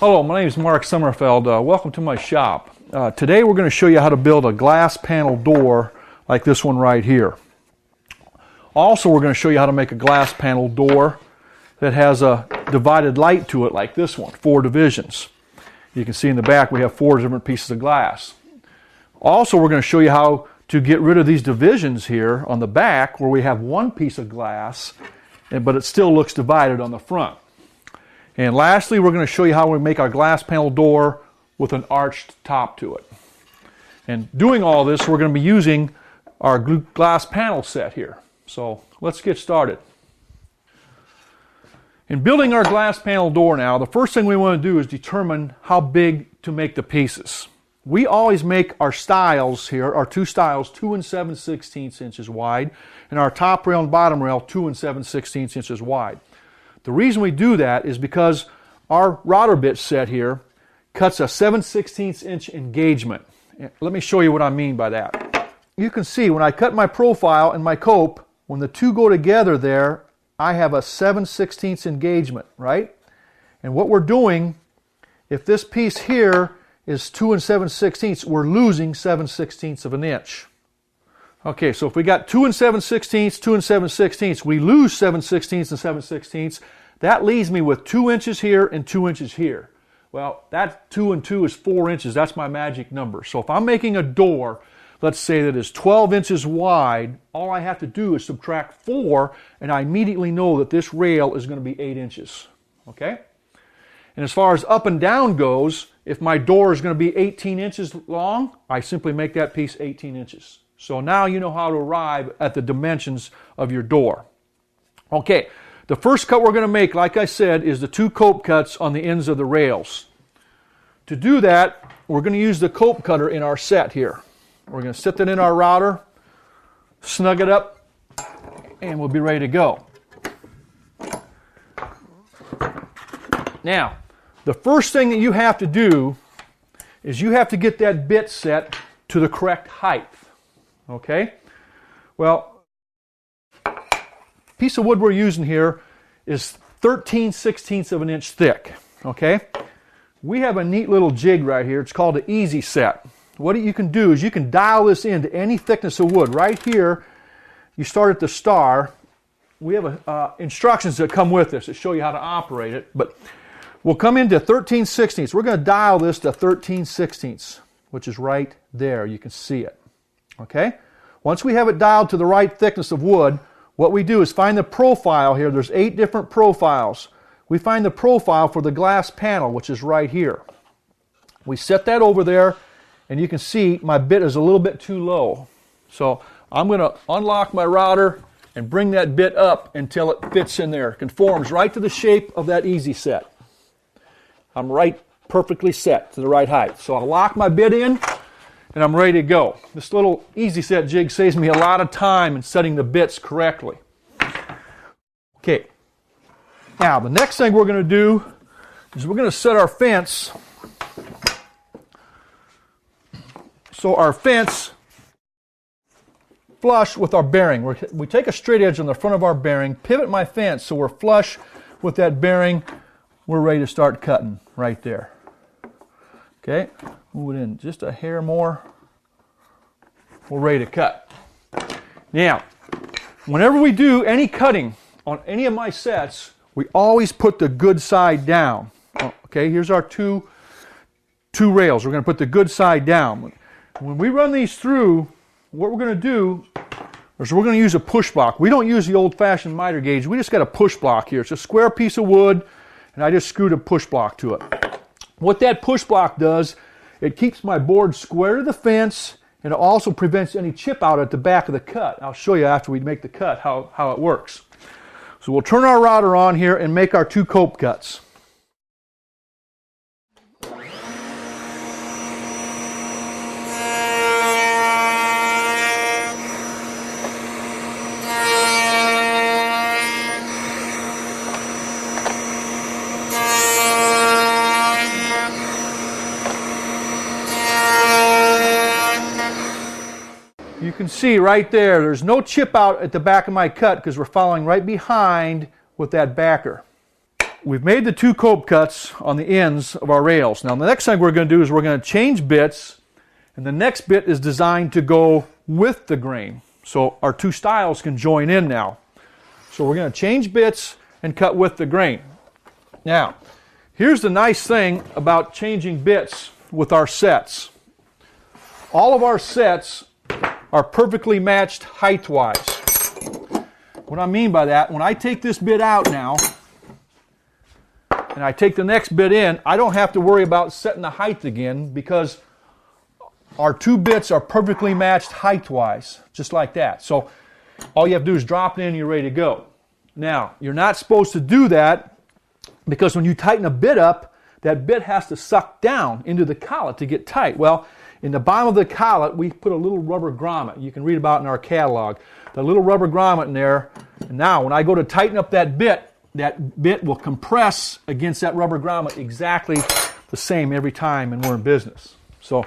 Hello, my name is Mark Sommerfeld. Welcome to my shop. Today we're going to show you how to build a glass panel door like this one right here. Also, we're going to show you how to make a glass panel door that has a divided light to it like this one, 4 divisions. You can see in the back we have 4 different pieces of glass. Also, we're going to show you how to get rid of these divisions here on the back where we have 1 piece of glass, but it still looks divided on the front. And lastly, we're going to show you how we make our glass panel door with an arched top to it. And doing all this, we're going to be using our glass panel set here. So let's get started. In building our glass panel door now, the first thing we want to do is determine how big to make the pieces. We always make our stiles here, our 2 stiles, 2 7/16 inches wide, and our top rail and bottom rail 2 7/16 inches wide. The reason we do that is because our router bit set here cuts a 7/16 inch engagement. Let me show you what I mean by that. You can see when I cut my profile and my cope, when the 2 go together there, I have a 7/16 engagement, right? And what we're doing, if this piece here is 2 7/16, we're losing 7/16 of an inch. Okay, so if we got 2 7/16, 2 7/16, we lose 7/16 and 7/16. That leaves me with 2 inches here and 2 inches here. Well, that 2 and 2 is 4 inches. That's my magic number. So if I'm making a door, let's say that is 12 inches wide, all I have to do is subtract 4, and I immediately know that this rail is going to be 8 inches. Okay? And as far as up and down goes, if my door is going to be 18 inches long, I simply make that piece 18 inches. So now you know how to arrive at the dimensions of your door. Okay, the first cut we're going to make, like I said, is the 2 cope cuts on the ends of the rails. To do that, we're going to use the cope cutter in our set here. We're going to sit that in our router, snug it up, and we'll be ready to go. Now, the first thing that you have to do is you have to get that bit set to the correct height. Okay? Well, the piece of wood we're using here is 13/16 of an inch thick. Okay? We have a neat little jig right here. It's called an easy set. What you can do is you can dial this into any thickness of wood. Right here, you start at the star. We have instructions that come with this that show you how to operate it, but we'll come into 13/16. We're going to dial this to 13/16, which is right there. You can see it. Okay? Once we have it dialed to the right thickness of wood, what we do is find the profile here. There's 8 different profiles. We find the profile for the glass panel, which is right here. We set that over there, and you can see my bit is a little bit too low. So I'm going to unlock my router and bring that bit up until it fits in there. It conforms right to the shape of that easy set. I'm right perfectly set to the right height. So I'll lock my bit in, and I'm ready to go. This little easy set jig saves me a lot of time in setting the bits correctly. Okay. Now, the next thing we're going to do is we're going to set our fence so our fence flush with our bearing. We take a straight edge on the front of our bearing, pivot my fence so we're flush with that bearing. We're ready to start cutting right there. Okay, move it in just a hair more. We're ready to cut. Now, whenever we do any cutting on any of my sets, we always put the good side down. Okay, here's our two rails. We're going to put the good side down. When we run these through, what we're going to do, So we're going to use a push block. We don't use the old-fashioned miter gauge. We just got a push block here. It's a square piece of wood, and I just screwed a push block to it. What that push block does, it keeps my board square to the fence, and it also prevents any chip out at the back of the cut. I'll show you after we make the cut how it works. So we'll turn our router on here and make our 2 cope cuts. You can see right there's no chip out at the back of my cut because we're following right behind with that backer. We've made the 2 cope cuts on the ends of our rails. Now the next thing we're going to do is we're going to change bits, and the next bit is designed to go with the grain. So our 2 styles can join in now. So we're going to change bits and cut with the grain. Now, here's the nice thing about changing bits with our sets. All of our sets are perfectly matched height-wise. What I mean by that, when I take this bit out now, and I take the next bit in, I don't have to worry about setting the height again because our 2 bits are perfectly matched height-wise, just like that. So all you have to do is drop it in and you're ready to go. Now, you're not supposed to do that because when you tighten a bit up, that bit has to suck down into the collet to get tight. Well, in the bottom of the collet, we put a little rubber grommet. You can read about it in our catalog. The little rubber grommet in there. And now, when I go to tighten up that bit will compress against that rubber grommet exactly the same every time, and we're in business. So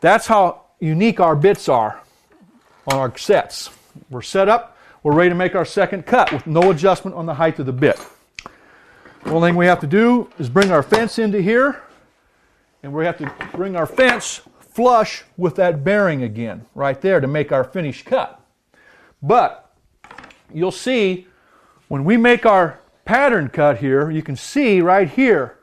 that's how unique our bits are on our sets. We're set up. We're ready to make our second cut with no adjustment on the height of the bit. The only thing we have to do is bring our fence into here, and we have to bring our fence flush with that bearing again, right there, to make our finished cut. But you'll see when we make our pattern cut here, you can see right here,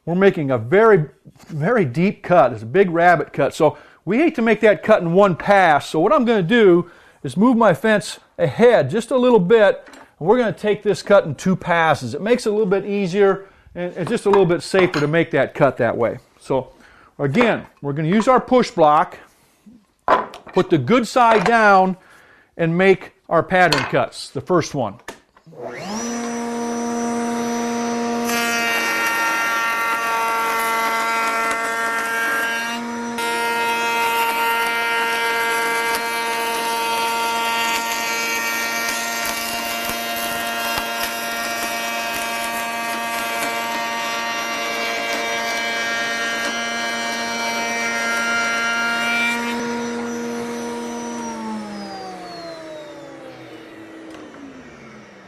we're making a very, very deep cut. It's a big rabbit cut. So we hate to make that cut in one pass. So what I'm going to do is move my fence ahead just a little bit, and we're going to take this cut in 2 passes. It makes it a little bit easier, and it's just a little bit safer to make that cut that way. So again, we're going to use our push block, put the good side down, and make our pattern cuts, the first one.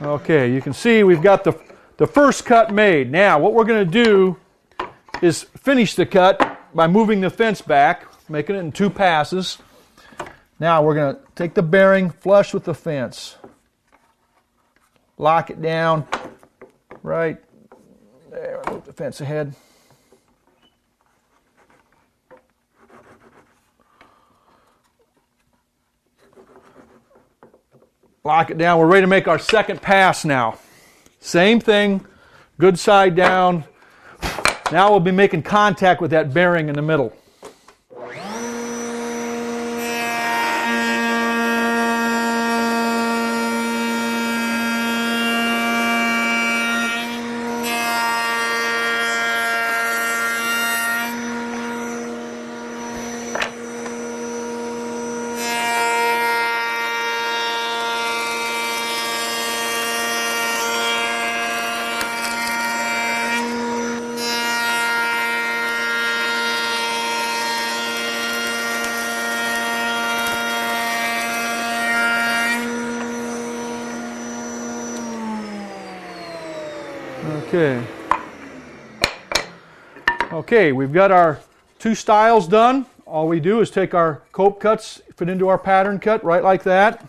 Okay, you can see we've got the first cut made. Now, what we're going to do is finish the cut by moving the fence back, making it in 2 passes. Now, we're going to take the bearing flush with the fence. Lock it down right there. Move the fence ahead. Lock it down. We're ready to make our second pass now. Same thing, good side down. Now we'll be making contact with that bearing in the middle. Okay, we've got our 2 styles done. All we do is take our cope cuts, fit into our pattern cut right like that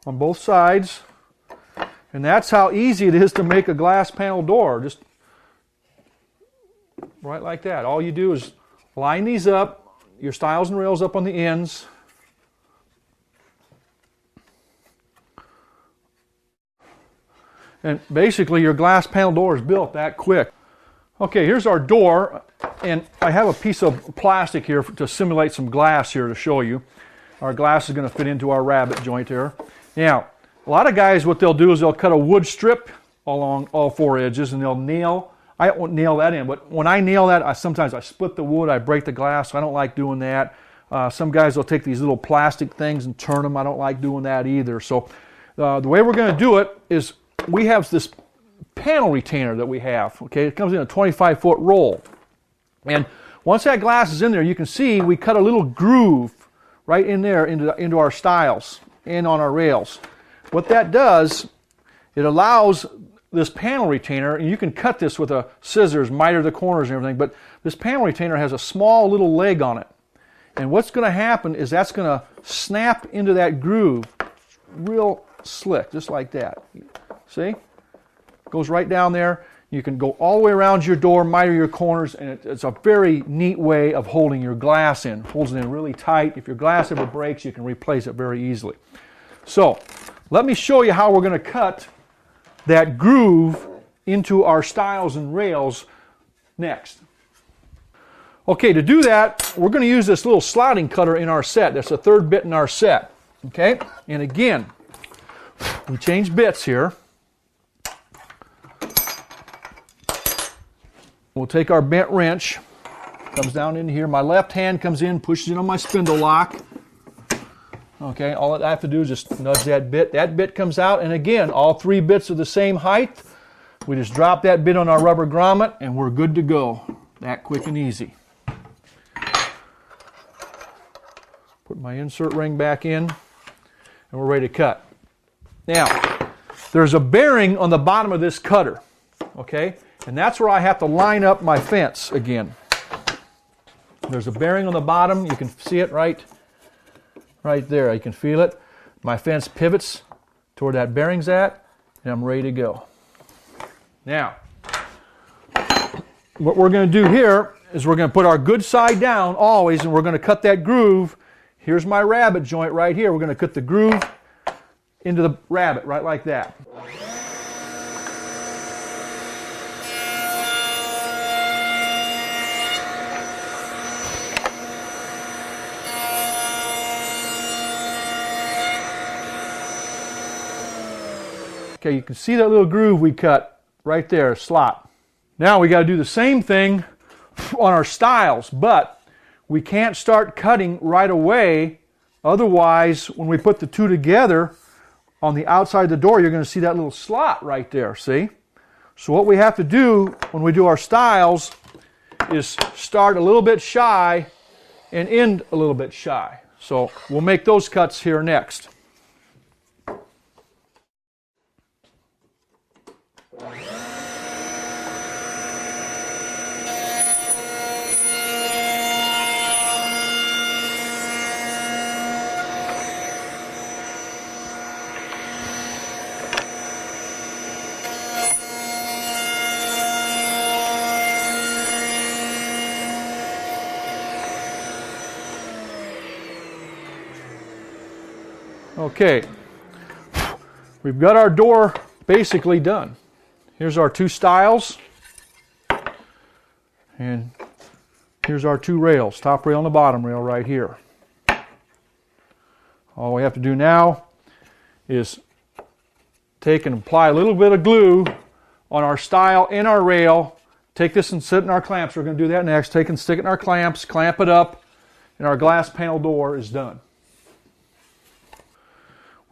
on both sides. And that's how easy it is to make a glass panel door. Just right like that. All you do is line these up, your stiles and rails up on the ends. And basically your glass panel door is built that quick. Okay, here's our door, and I have a piece of plastic here to simulate some glass here to show you. Our glass is going to fit into our rabbet joint here. Now, a lot of guys, what they'll do is they'll cut a wood strip along all four edges, and they'll nail. I won't nail that in, but when I nail that, sometimes I split the wood, I break the glass, so I don't like doing that. Some guys will take these little plastic things and turn them. I don't like doing that either. So the way we're going to do it is we have this panel retainer that we have. Okay, it comes in a 25-foot roll. And once that glass is in there, you can see we cut a little groove right in there into our stiles and on our rails. What that does, it allows this panel retainer, and you can cut this with a scissors, miter the corners and everything, but this panel retainer has a small little leg on it. And what's going to happen is that's going to snap into that groove real slick, just like that. See? Goes right down there. You can go all the way around your door, miter your corners, and it's a very neat way of holding your glass in. Holds it in really tight. If your glass ever breaks, you can replace it very easily. So, let me show you how we're going to cut that groove into our stiles and rails next. Okay, to do that, we're going to use this little sliding cutter in our set. That's the third bit in our set. Okay, and again, we change bits here. We'll take our bent wrench, comes down in here. My left hand comes in, pushes it on my spindle lock. Okay, all I have to do is just nudge that bit. That bit comes out, and again, all three bits are the same height. We just drop that bit on our rubber grommet, and we're good to go. That quick and easy. Put my insert ring back in, and we're ready to cut. Now, there's a bearing on the bottom of this cutter, okay? And that's where I have to line up my fence again. There's a bearing on the bottom. You can see it right there. You can feel it. My fence pivots toward that bearing's at, and I'm ready to go. Now, what we're going to do here is we're going to put our good side down always, and we're going to cut that groove. Here's my rabbet joint right here. We're going to cut the groove into the rabbet right like that. Okay, you can see that little groove we cut right there, slot. Now we got to do the same thing on our stiles, but we can't start cutting right away. Otherwise, when we put the two together on the outside of the door, you're going to see that little slot right there, see? So what we have to do when we do our stiles is start a little bit shy and end a little bit shy. So we'll make those cuts here next. Okay, we've got our door basically done. Here's our two stiles, and here's our two rails, top rail and the bottom rail right here. All we have to do now is take and apply a little bit of glue on our stile and our rail. Take this and sit in our clamps. We're going to do that next. Take and stick it in our clamps, clamp it up, and our glass panel door is done.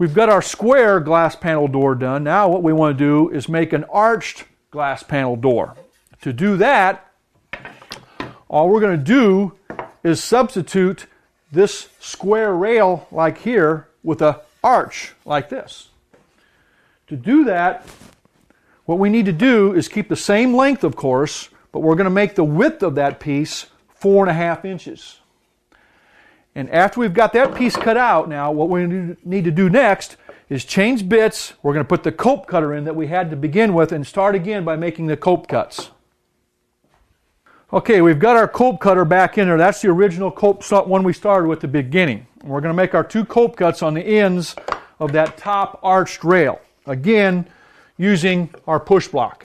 We've got our square glass panel door done. Now what we want to do is make an arched glass panel door. To do that, all we're going to do is substitute this square rail like here with an arch like this. To do that, what we need to do is keep the same length, of course, but we're going to make the width of that piece 4.5 inches. And after we've got that piece cut out now, what we need to do next is change bits. We're going to put the cope cutter in that we had to begin with and start again by making the cope cuts. Okay, we've got our cope cutter back in there. That's the original cope one we started with at the beginning. And we're going to make our two cope cuts on the ends of that top arched rail. Again, using our push block.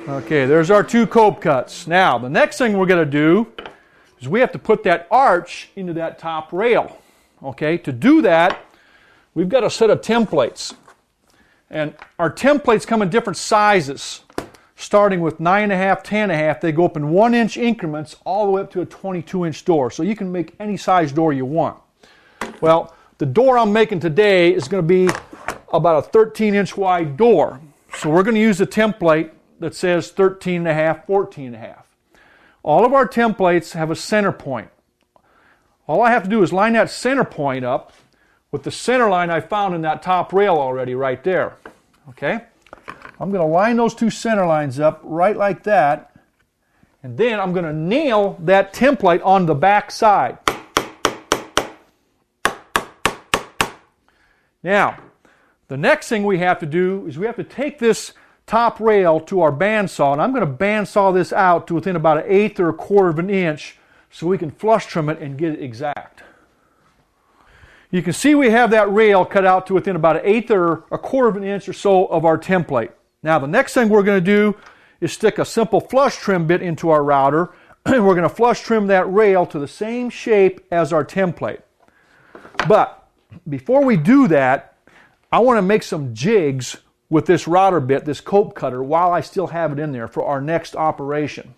Okay, there's our 2 cope cuts. Now, the next thing we're going to do is we have to put that arch into that top rail. Okay, to do that, we've got a set of templates. And our templates come in different sizes, starting with 9.5, 10.5. They go up in 1-inch increments all the way up to a 22-inch door. So you can make any size door you want. Well, the door I'm making today is going to be about a 13-inch wide door. So we're going to use the template that says 13.5, 14.5. All of our templates have a center point. All I have to do is line that center point up with the center line I found in that top rail already right there. Okay? I'm going to line those 2 center lines up right like that, and then I'm going to nail that template on the back side. Now, the next thing we have to do is we have to take this top rail to our bandsaw, and I'm going to bandsaw this out to within about 1/8 or 1/4 of an inch so we can flush trim it and get it exact. You can see we have that rail cut out to within about 1/8 or 1/4 of an inch or so of our template. Now the next thing we're going to do is stick a simple flush trim bit into our router, and we're going to flush trim that rail to the same shape as our template. But before we do that, I want to make some jigs with this router bit, this cope cutter, while I still have it in there for our next operation.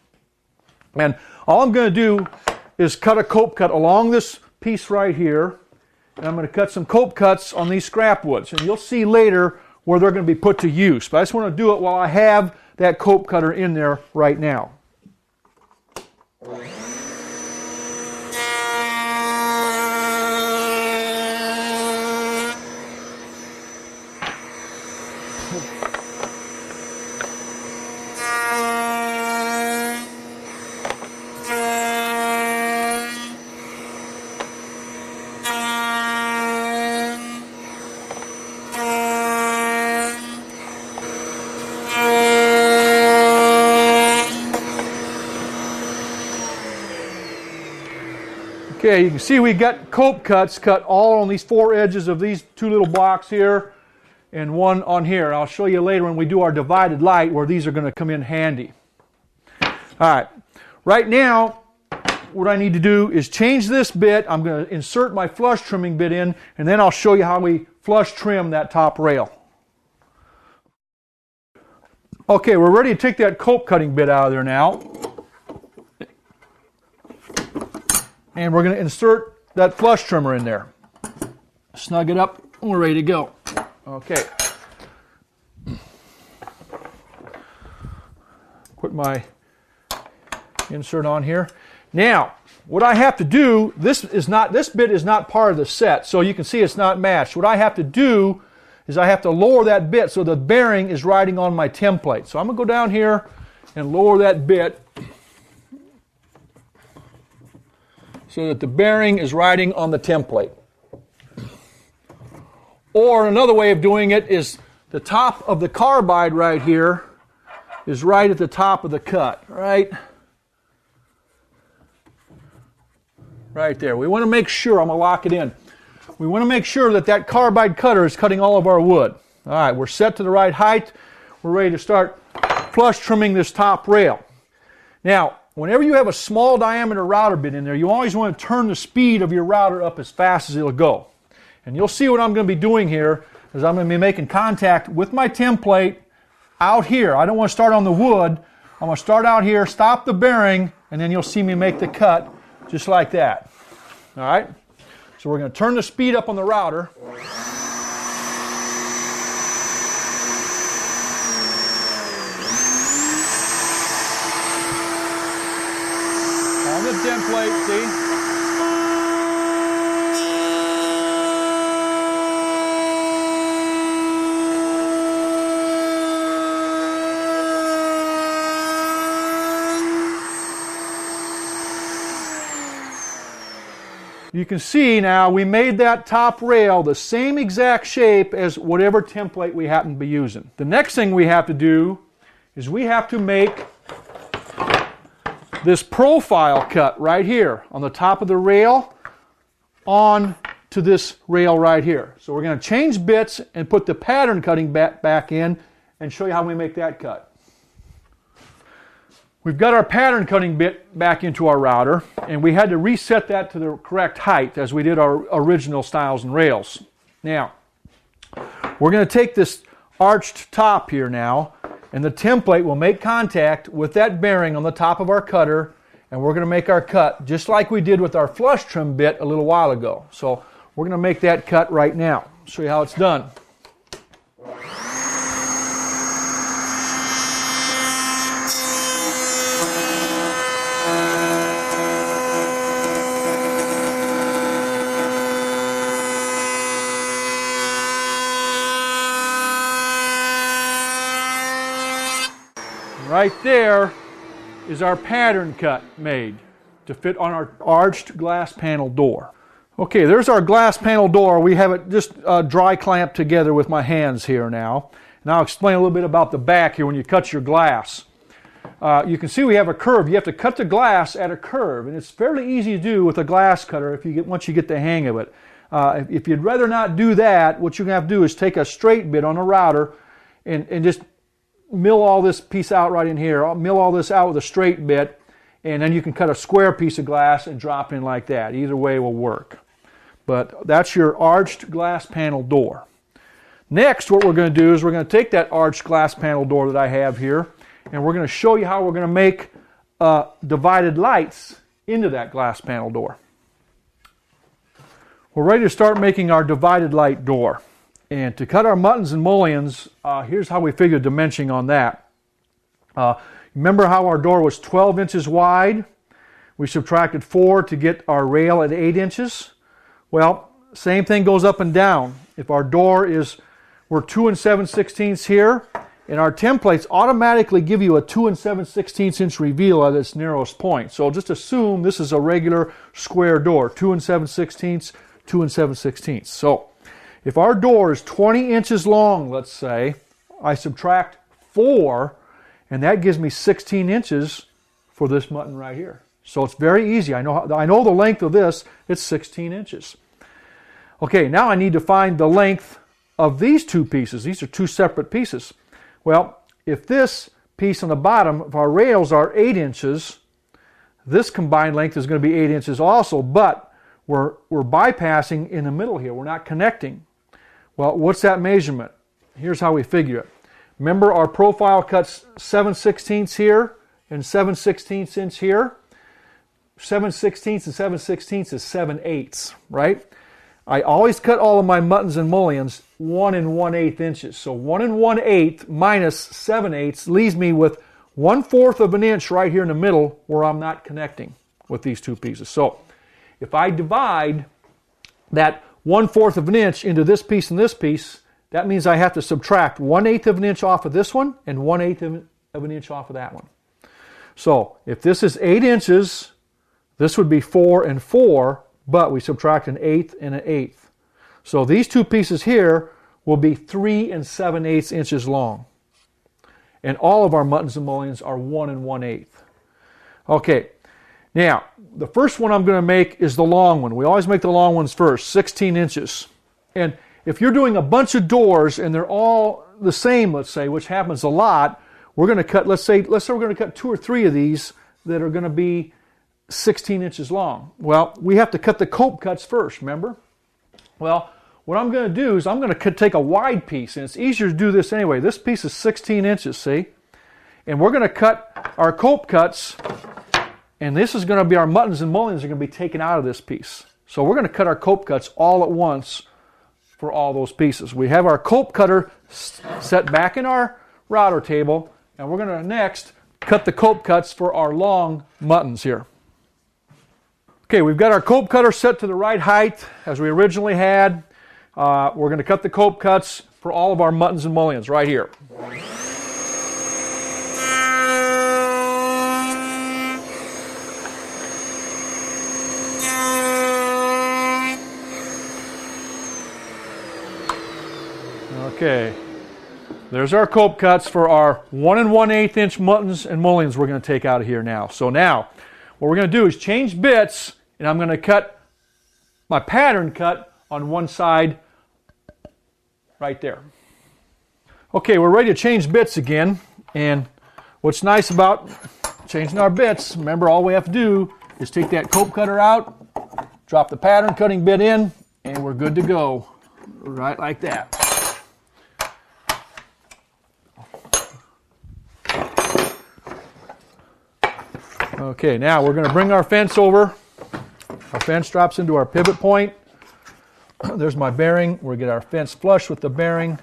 And all I'm going to do is cut a cope cut along this piece right here, and I'm going to cut some cope cuts on these scrap woods, and you'll see later where they're going to be put to use. But I just want to do it while I have that cope cutter in there right now. Okay, you can see we got cope cuts cut all on these 4 edges of these 2 little blocks here and 1 on here. I'll show you later when we do our divided light where these are going to come in handy. Alright, right now what I need to do is change this bit. I'm going to insert my flush trimming bit in, and then I'll show you how we flush trim that top rail. Okay, we're ready to take that cope cutting bit out of there now. And we're going to insert that flush trimmer in there. Snug it up, and we're ready to go. Okay. Put my insert on here. Now, what I have to do, this bit is not part of the set, so you can see it's not matched. What I have to do is I have to lower that bit so the bearing is riding on my template. So I'm going to go down here and lower that bit so that the bearing is riding on the template. Or another way of doing it is the top of the carbide right here is right at the top of the cut, right? Right there. We want to make sure, I'm going to lock it in. We want to make sure that that carbide cutter is cutting all of our wood. All right, we're set to the right height. We're ready to start flush trimming this top rail. Now, whenever you have a small diameter router bit in there, you always want to turn the speed of your router up as fast as it'll go. And you'll see what I'm going to be doing here is I'm going to be making contact with my template out here. I don't want to start on the wood. I'm going to start out here, stop the bearing, and then you'll see me make the cut just like that. All right? So we're going to turn the speed up on the router. On the template, see? You can see now we made that top rail the same exact shape as whatever template we happen to be using. The next thing we have to do is we have to make this profile cut right here on the top of the rail on to this rail right here. So we're going to change bits and put the pattern cutting back in and show you how we make that cut. We've got our pattern cutting bit back into our router, and we had to reset that to the correct height as we did our original stiles and rails. Now, we're going to take this arched top here now, and the template will make contact with that bearing on the top of our cutter, and we're going to make our cut just like we did with our flush trim bit a little while ago. So we're going to make that cut right now. Show you how it's done. Right there is our pattern cut made to fit on our arched glass panel door. Okay, there's our glass panel door. We have it just dry clamped together with my hands here now. And I'll explain a little bit about the back here when you cut your glass. You can see we have a curve. You have to cut the glass at a curve, and it's fairly easy to do with a glass cutter once you get the hang of it. If you'd rather not do that, what you have to do is take a straight bit on a router and just mill all this piece out right in here. I'll mill all this out with a straight bit, and then you can cut a square piece of glass and drop in like that. Either way will work. But that's your arched glass panel door. Next, what we're going to do is we're going to take that arched glass panel door that I have here, and we're going to show you how we're going to make divided lights into that glass panel door. We're ready to start making our divided light door. And to cut our muttons and mullions, here's how we figured dimensioning on that. Remember how our door was 12 inches wide? We subtracted 4 to get our rail at 8 inches. Well, same thing goes up and down. If our door we're 2 7/16 here, and our templates automatically give you a 2 7/16 inch reveal at its narrowest point. So just assume this is a regular square door, 2 7/16, 2 7/16. So if our door is 20 inches long, let's say, I subtract 4, and that gives me 16 inches for this mutton right here. So it's very easy. I know the length of this. It's 16 inches. Okay, now I need to find the length of these two pieces. These are two separate pieces. Well, if this piece on the bottom of our rails are 8 inches, this combined length is going to be 8 inches also, but we're bypassing in the middle here. We're not connecting. Well, what's that measurement? Here's how we figure it. Remember our profile cuts 7/16 here and 7/16 inch here. 7/16 and 7/16 is 7/8, right? I always cut all of my muttons and mullions 1 1/8 inches. So 1 1/8 minus 7/8 leaves me with 1/4 of an inch right here in the middle where I'm not connecting with these two pieces. So if I divide that 1/4 of an inch into this piece and this piece, that means I have to subtract 1/8 of an inch off of this one and 1/8 of an inch off of that one. So if this is 8 inches, this would be 4 and 4, but we subtract an 1/8 and an 1/8. So these two pieces here will be 3 7/8 inches long. And all of our muttons and mullions are 1 1/8. Okay, now the first one I'm going to make is the long one. We always make the long ones first, 16 inches. And if you're doing a bunch of doors and they're all the same, let's say, which happens a lot, we're going to cut, let's say we're going to cut 2 or 3 of these that are going to be 16 inches long. Well, we have to cut the cope cuts first, remember? Well, what I'm going to do is I'm going to take a wide piece, and it's easier to do this anyway. This piece is 16 inches, see? And we're going to cut our cope cuts, and this is going to be our muttons and mullions are going to be taken out of this piece. So we're going to cut our cope cuts all at once for all those pieces. We have our cope cutter set back in our router table, and we're going to next cut the cope cuts for our long muttons here. Okay, we've got our cope cutter set to the right height as we originally had. We're going to cut the cope cuts for all of our muttons and mullions right here. Okay, there's our cope cuts for our 1 1/8 inch muttons and mullions we're going to take out of here now. So now, what we're going to do is change bits, and I'm going to cut my pattern cut on one side right there. Okay, we're ready to change bits again, and what's nice about changing our bits, remember all we have to do is take that cope cutter out, drop the pattern cutting bit in, and we're good to go. Right like that. Okay, now we're going to bring our fence over. Our fence drops into our pivot point. There's my bearing. We'll get our fence flush with the bearing,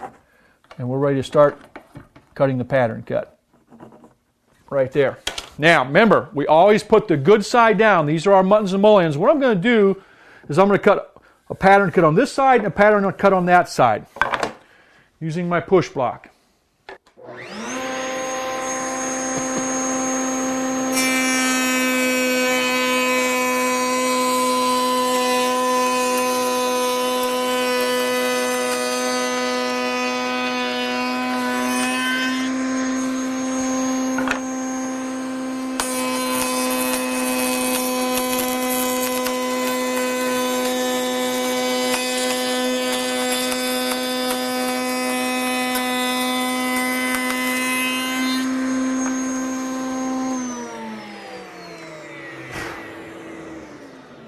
and we're ready to start cutting the pattern cut. Right there. Now, remember, we always put the good side down. These are our muttons and mullions. What I'm going to do is I'm going to cut a pattern cut on this side and a pattern cut on that side using my push block.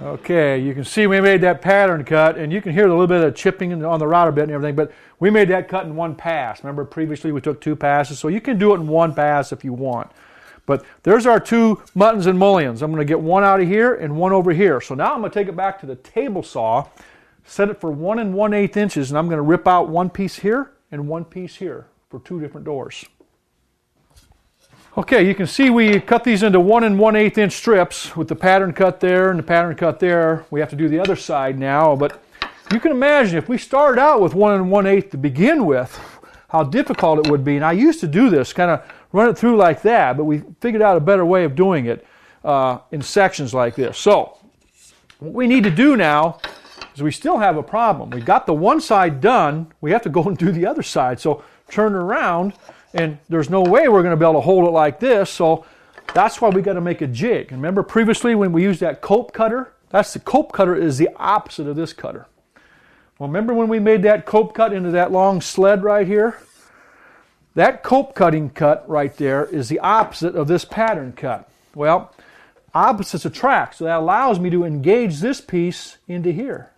Okay, you can see we made that pattern cut, and you can hear a little bit of chipping on the router bit and everything, but we made that cut in one pass. Remember, previously we took 2 passes, so you can do it in one pass if you want. But there's our 2 muttons and mullions. I'm going to get one out of here and one over here. So now I'm going to take it back to the table saw, set it for 1 1/8 inches, and I'm going to rip out one piece here and one piece here for 2 different doors. Okay, you can see we cut these into 1 1/8 inch strips with the pattern cut there and the pattern cut there. We have to do the other side now, but you can imagine if we started out with 1 1/8 to begin with, how difficult it would be. And I used to do this, kind of run it through like that, but we figured out a better way of doing it in sections like this. So, what we need to do now is we still have a problem. We got the one side done, we have to go and do the other side. So, turn it around, and there's no way we're going to be able to hold it like this, so that's why we got to make a jig. And remember previously when we used that cope cutter? That's the cope cutter is the opposite of this cutter. Well, remember when we made that cope cut into that long sled right here? That cope cutting cut right there is the opposite of this pattern cut. Well, opposites attract, so that allows me to engage this piece into here.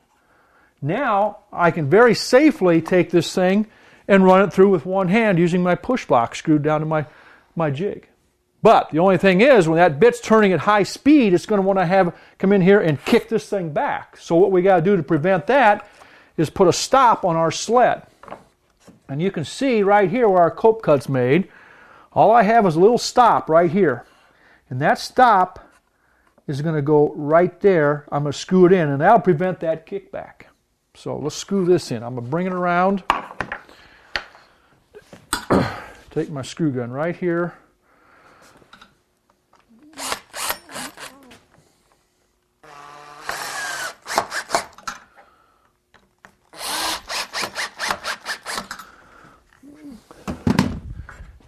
Now I can very safely take this thing and run it through with one hand using my push block screwed down to my jig. But the only thing is, when that bit's turning at high speed, it's going to want to come in here and kick this thing back. So what we got to do to prevent that is put a stop on our sled. And you can see right here where our cope cut's made, all I have is a little stop right here. And that stop is going to go right there. I'm going to screw it in, and that'll prevent that kickback. So let's screw this in. I'm going to bring it around. Take my screw gun right here.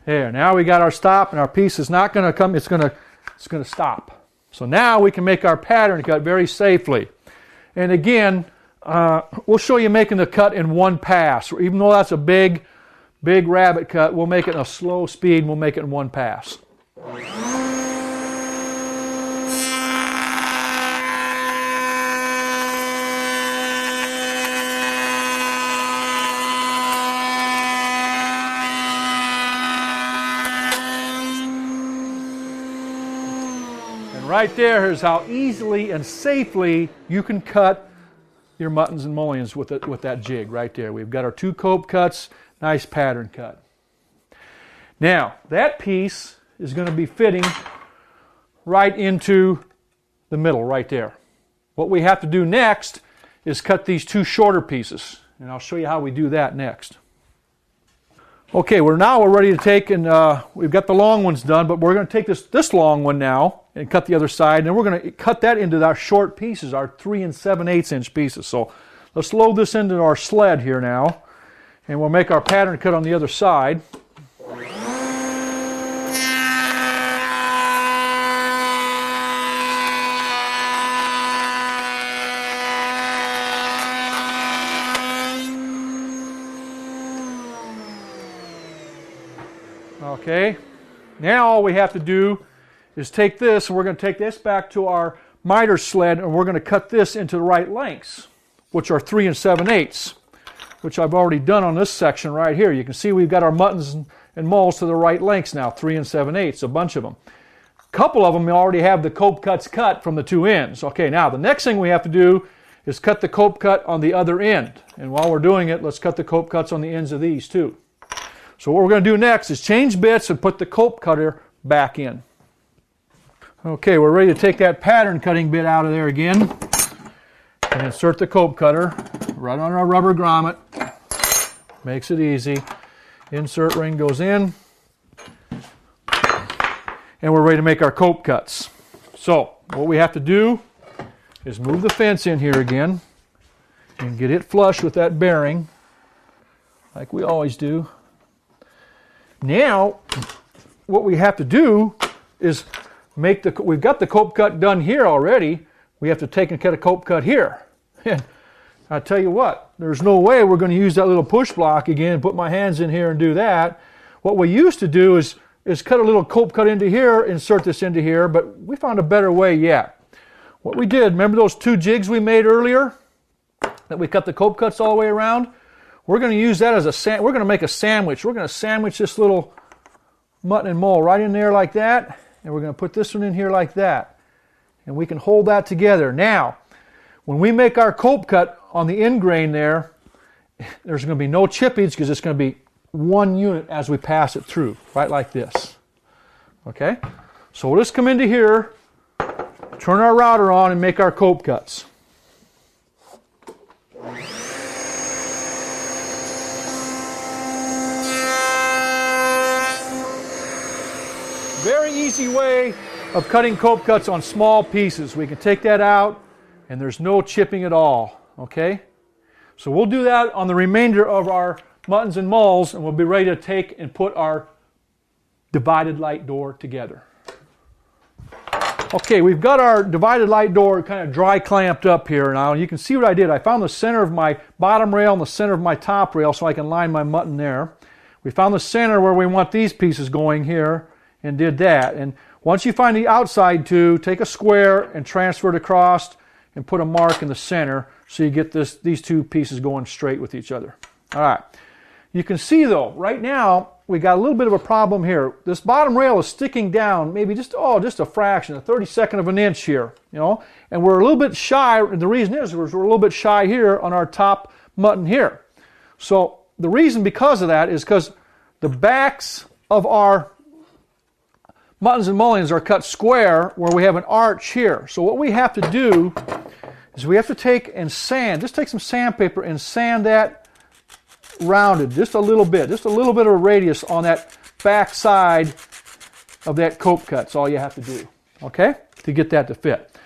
There, now we got our stop, and our piece is not going to come, it's going to stop. So now we can make our pattern cut very safely. And again, we'll show you making the cut in one pass. Even though that's a big rabbit cut, we'll make it a slow speed, and we'll make it in one pass. And right there is how easily and safely you can cut your muttons and mullions with that jig right there. We've got our 2 cope cuts. Nice pattern cut. Now, that piece is going to be fitting right into the middle right there. What we have to do next is cut these 2 shorter pieces, and I'll show you how we do that next. Okay, we're ready to take, and we've got the long ones done, but we're going to take this long one now and cut the other side, and then we're going to cut that into our short pieces, our 3 7/8 inch pieces. So let's load this into our sled here now. And we'll make our pattern cut on the other side. Okay, now all we have to do is take this, and we're going to take this back to our miter sled, and we're going to cut this into the right lengths, which are 3 7/8, which I've already done on this section right here. You can see we've got our muttons and moles to the right lengths now, 3 7/8, a bunch of them. A couple of them already have the cope cuts cut from the two ends. Okay, now the next thing we have to do is cut the cope cut on the other end. And while we're doing it, let's cut the cope cuts on the ends of these too. So what we're going to do next is change bits and put the cope cutter back in. Okay, we're ready to take that pattern cutting bit out of there again and insert the cope cutter right on our rubber grommet. Makes it easy. Insert ring goes in, and we're ready to make our cope cuts. So what we have to do is move the fence in here again and get it flush with that bearing like we always do. Now, what we have to do is we've got the cope cut done here already. We have to take and cut a cope cut here. And I tell you what, there's no way we're going to use that little push block again and put my hands in here and do that. What we used to do is cut a little cope cut into here, insert this into here, but we found a better way yet. What we did, remember those 2 jigs we made earlier that we cut the cope cuts all the way around? We're going to use that as we're going to make a sandwich. We're going to sandwich this little mutton and mole right in there like that, and we're going to put this one in here like that. And we can hold that together. Now, when we make our cope cut on the end grain there's going to be no chippage because it's going to be one unit as we pass it through, right like this. Okay? So we'll just come into here, turn our router on, and make our cope cuts. Very easy way of cutting cope cuts on small pieces. We can take that out and there's no chipping at all. Okay? So we'll do that on the remainder of our muttons and moles, and we'll be ready to take and put our divided light door together. Okay, we've got our divided light door kind of dry clamped up here now. You can see what I did. I found the center of my bottom rail and the center of my top rail so I can line my mutton there. We found the center where we want these pieces going here and did that. And once you find the outside two, take a square and transfer it across and put a mark in the center so you get these two pieces going straight with each other. All right. You can see though, right now, we got a little bit of a problem here. This bottom rail is sticking down maybe just a fraction, a 32nd of an inch here, and we're a little bit shy, and the reason is we're a little bit shy here on our top mutton here. So the reason because of that is because the backs of our muttons and mullions are cut square where we have an arch here. So what we have to do is we have to take and sand, just take some sandpaper and sand that rounded just a little bit of a radius on that back side of that cope cut. That's all you have to do, okay, to get that to fit.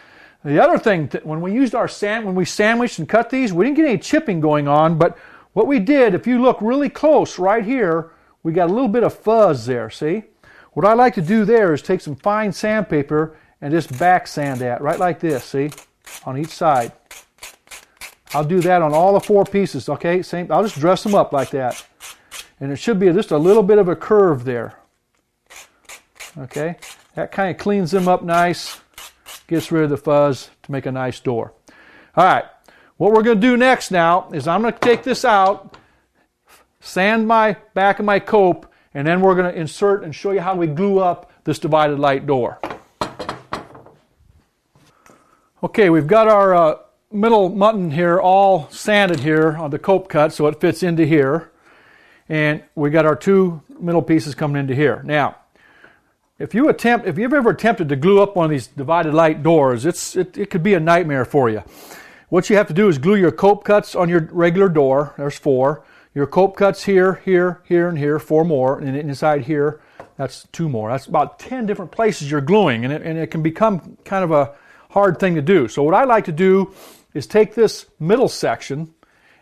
The other thing, when we used when we sandwiched and cut these, we didn't get any chipping going on, but what we did, if you look really close right here, we got a little bit of fuzz there, see? What I like to do there is take some fine sandpaper and just back sand that, right like this, see? On each side. I'll do that on all the 4 pieces, okay? I'll just dress them up like that. And it should be just a little bit of a curve there. Okay? That kind of cleans them up nice, gets rid of the fuzz to make a nice door. All right. What we're going to do next now is I'm going to take this out, sand my back of my cope, and then we're going to insert and show you how we glue up this divided light door. Okay, we've got our middle mutton here all sanded here on the cope cut so it fits into here. And we got our 2 middle pieces coming into here. Now, if you've ever attempted to glue up one of these divided light doors, it could be a nightmare for you. What you have to do is glue your cope cuts on your regular door. There's 4. Your cope cuts here, here, here, and here, 4 more, and inside here, that's 2 more. That's about 10 different places you're gluing, and it can become kind of a hard thing to do. So what I like to do is take this middle section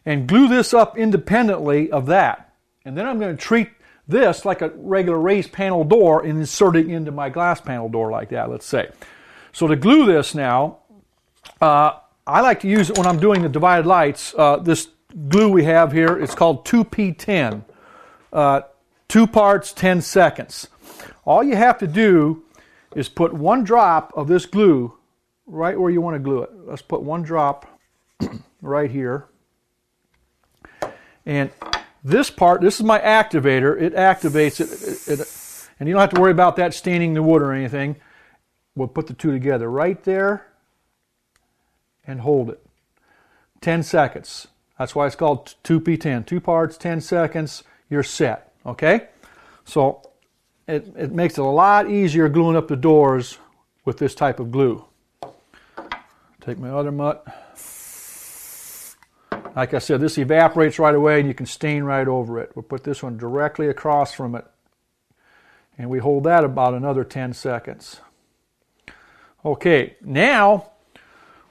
and glue this up independently of that. And then I'm going to treat this like a regular raised panel door and insert it into my glass panel door like that, let's say. So to glue this now, I like to use it when I'm doing the divided lights. This glue we have here, it's called 2P10. 2 parts, 10 seconds. All you have to do is put 1 drop of this glue right where you want to glue it. Let's put 1 drop right here. And this part, this is my activator. It activates it, and you don't have to worry about that staining the wood or anything. We'll put the two together right there and hold it. 10 seconds. That's why it's called 2P10. 2 parts, 10 seconds, you're set. Okay? So it makes it a lot easier gluing up the doors with this type of glue. Take my other mutt. Like I said, this evaporates right away and you can stain right over it. We'll put this one directly across from it. And we hold that about another 10 seconds. Okay, now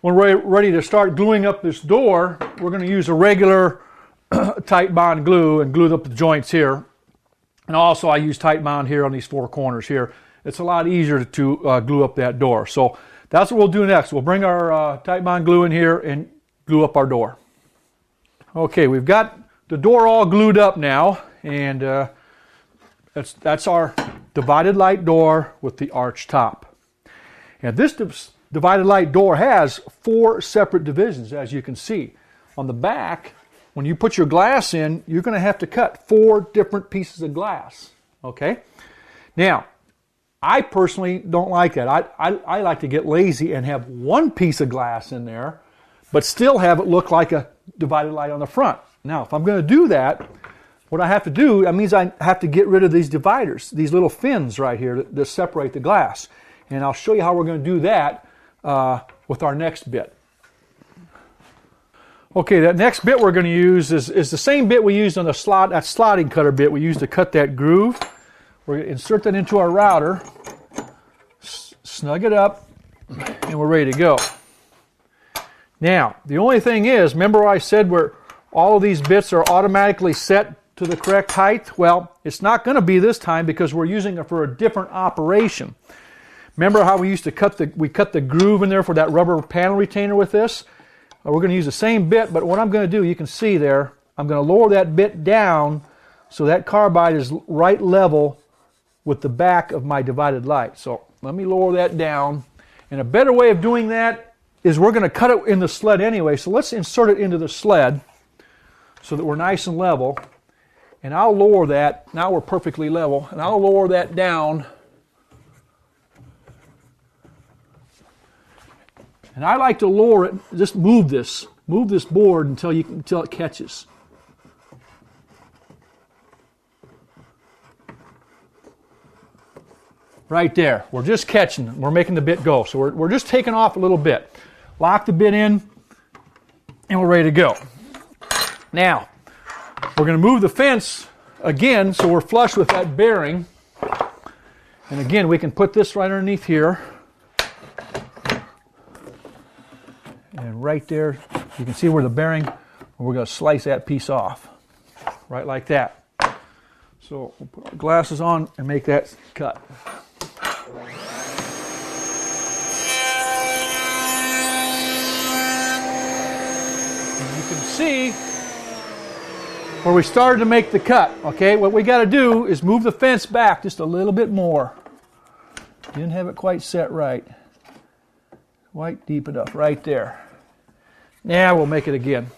when we're ready to start gluing up this door, we're going to use a regular tight bond glue and glue up the joints here. And also I use tight bond here on these 4 corners here. It's a lot easier to glue up that door. So that's what we'll do next. We'll bring our tight bond glue in here and glue up our door. Okay, we've got the door all glued up now, and that's our divided light door with the arch top. And this divided light door has 4 separate divisions, as you can see. On the back, when you put your glass in, you're going to have to cut 4 different pieces of glass. Okay? Now, I personally don't like that. I like to get lazy and have 1 piece of glass in there, but still have it look like a divided light on the front. Now, if I'm going to do that, what I have to do, that means I have to get rid of these dividers, these little fins right here that separate the glass. And I'll show you how we're going to do that with our next bit. Okay, that next bit we're going to use is the same bit we used on the that slotting cutter bit we used to cut that groove. We're going to insert that into our router, snug it up, and we're ready to go. Now, the only thing is, remember I said where all of these bits are automatically set to the correct height? Well, it's not going to be this time because we're using it for a different operation. Remember how we used to cut the groove in there for that rubber panel retainer with this? We're going to use the same bit, but what I'm going to do, you can see there, I'm going to lower that bit down so that carbide is right level with the back of my divided light. So let me lower that down. And a better way of doing that is we're going to cut it in the sled anyway. So let's insert it into the sled so that we're nice and level. And I'll lower that. Now we're perfectly level. And I'll lower that down. And I like to lower it, just move this board until it catches. Right there. We're just catching. We're making the bit go. So we're just taking off a little bit. Lock the bit in, and we're ready to go. Now, we're going to move the fence again so we're flush with that bearing. And again, we can put this right underneath here. And right there, you can see where the bearing, we're going to slice that piece off. Right like that. So we'll put our glasses on and make that cut. See where we started to make the cut. Okay, what we got to do is move the fence back just a little bit more. Didn't have it quite set right. Quite deep enough right there. Now we'll make it again.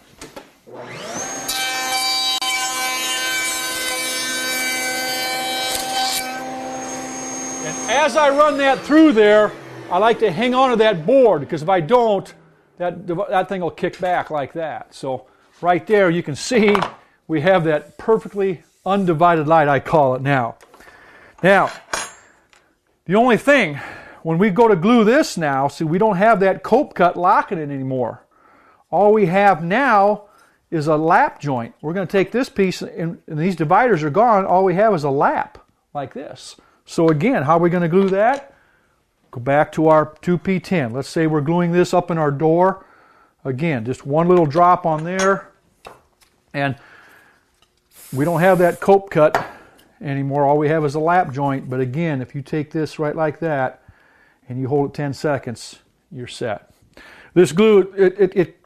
And as I run that through there, I like to hang on to that board because if I don't, that thing will kick back like that. So right there you can see we have that perfectly undivided light, I call it now. Now, the only thing, when we go to glue this now, see we don't have that cope cut locking it anymore. All we have now is a lap joint. We're going to take this piece and these dividers are gone. All we have is a lap like this. So again, how are we going to glue that? Go back to our 2P10. Let's say we're gluing this up in our door. Again, just 1 little drop on there. And we don't have that cope cut anymore. All we have is a lap joint. But again, if you take this right like that and you hold it 10 seconds, you're set. This glue, it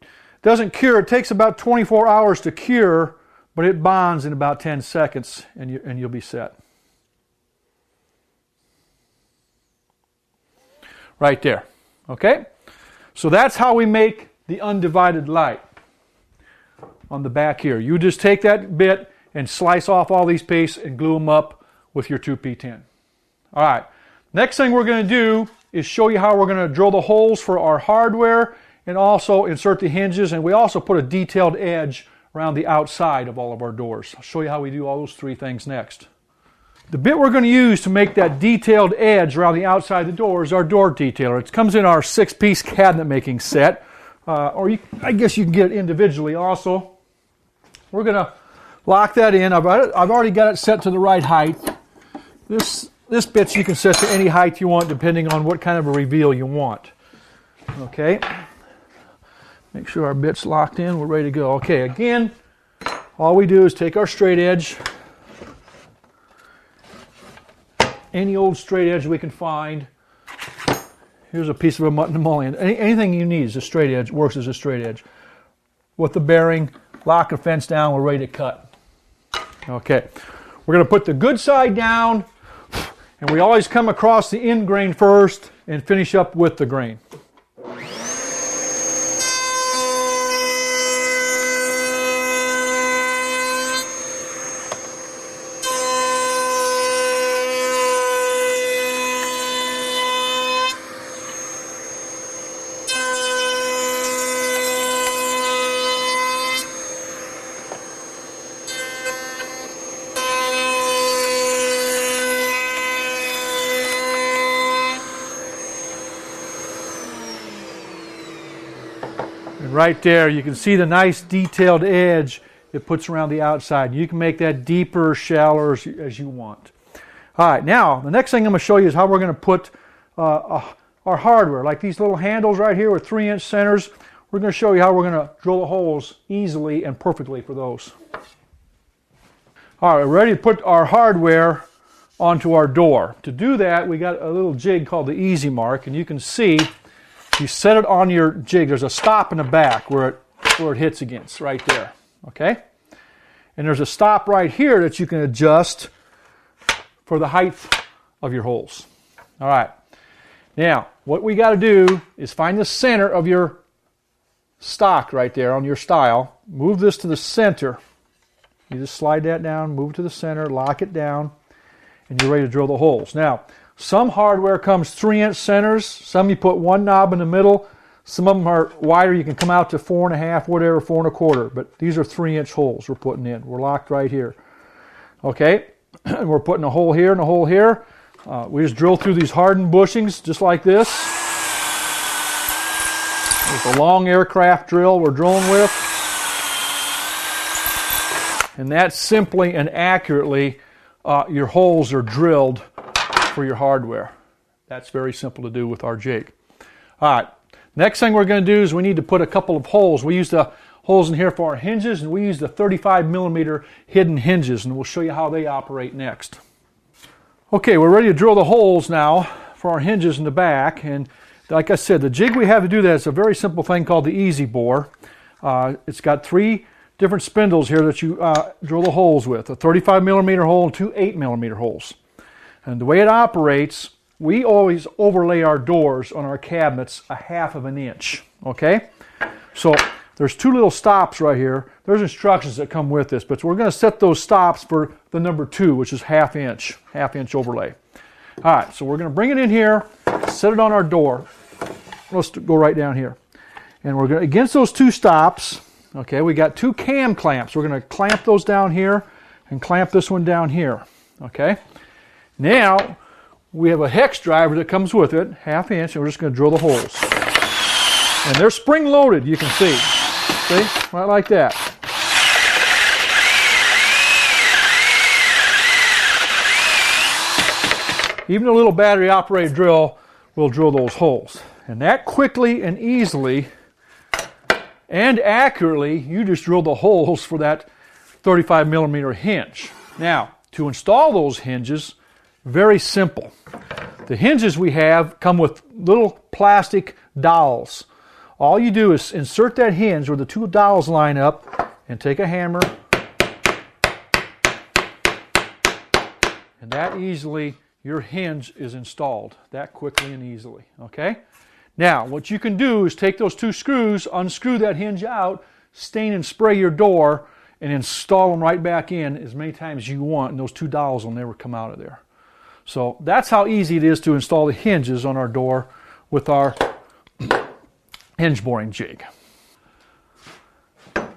doesn't cure. It takes about 24 hours to cure, but it bonds in about 10 seconds and you'll be set. Right there. Okay? So that's how we make the undivided light on the back here. You just take that bit and slice off all these pieces and glue them up with your 2P10. All right. Next thing we're going to do is show you how we're going to drill the holes for our hardware and also insert the hinges. And we also put a detailed edge around the outside of all of our doors. I'll show you how we do all those three things next. The bit we're going to use to make that detailed edge around the outside of the door is our door detailer. It comes in our 6-piece cabinet making set, I guess you can get it individually also. We're going to lock that in. I've already got it set to the right height. This bit you can set to any height you want depending on what kind of a reveal you want. Okay. Make sure our bit's locked in. We're ready to go. Okay, again, all we do is take our straight edge, any old straight edge we can find. Here's a piece of a mullion. Anything you need is a straight edge, works as a straight edge. With the bearing, lock the fence down, we're ready to cut. Okay, we're going to put the good side down, and we always come across the end grain first and finish up with the grain. Right there, you can see the nice detailed edge it puts around the outside. You can make that deeper, shallower as you want. All right, now the next thing I'm going to show you is how we're going to put our hardware, like these little handles right here with 3-inch centers. We're going to show you how we're going to drill the holes easily and perfectly for those. All right, we're ready to put our hardware onto our door. To do that, we got a little jig called the Easy Mark, and you can see you set it on your jig. There's a stop in the back where it hits against, right there. Okay? And there's a stop right here that you can adjust for the height of your holes. All right. Now, what we got to do is find the center of your stock right there on your stile. Move this to the center. You just slide that down, move it to the center, lock it down, and you're ready to drill the holes. Now, some hardware comes 3-inch centers. Some you put one knob in the middle. Some of them are wider. You can come out to 4.5, whatever, 4 1/4. But these are 3-inch holes we're putting in. We're locked right here. Okay, and we're putting a hole here and a hole here. We just drill through these hardened bushings just like this. It's a long aircraft drill we're drilling with. And that's simply and accurately your holes are drilled for your hardware. That's very simple to do with our jig. All right, next thing we're going to do is we need to put a couple of holes. We use the holes in here for our hinges, and we use the 35mm hidden hinges, and we'll show you how they operate next. Okay, we're ready to drill the holes now for our hinges in the back, and like I said, the jig we have to do that is a very simple thing called the Easy Bore. It's got 3 different spindles here that you drill the holes with, a 35mm hole and 2 8mm holes. And the way it operates, we always overlay our doors on our cabinets 1/2 inch, okay? So there's 2 little stops right here. There's instructions that come with this, but we're going to set those stops for the number 2, which is 1/2 inch overlay. All right, so we're going to bring it in here, set it on our door. Let's go right down here. And we're going to, against those 2 stops, okay, we got 2 cam clamps. We're going to clamp those down here and clamp this one down here, okay? Now, we have a hex driver that comes with it, 1/2 inch, and we're just going to drill the holes. And they're spring-loaded, you can see. See? Right like that. Even a little battery-operated drill will drill those holes. And that quickly and easily and accurately, you just drill the holes for that 35 millimeter hinge. Now, to install those hinges, very simple. The hinges we have come with little plastic dowels. All you do is insert that hinge where the two dowels line up and take a hammer, and that easily your hinge is installed, that quickly and easily, okay? Now, what you can do is take those two screws, unscrew that hinge out, stain and spray your door, and install them right back in as many times as you want, and those two dowels will never come out of there. So that's how easy it is to install the hinges on our door with our hinge boring jig.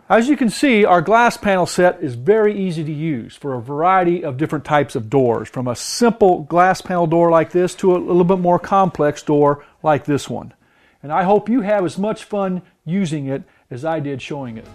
As you can see, our glass panel set is very easy to use for a variety of different types of doors, from a simple glass panel door like this to a little bit more complex door like this one. And I hope you have as much fun using it as I did showing it.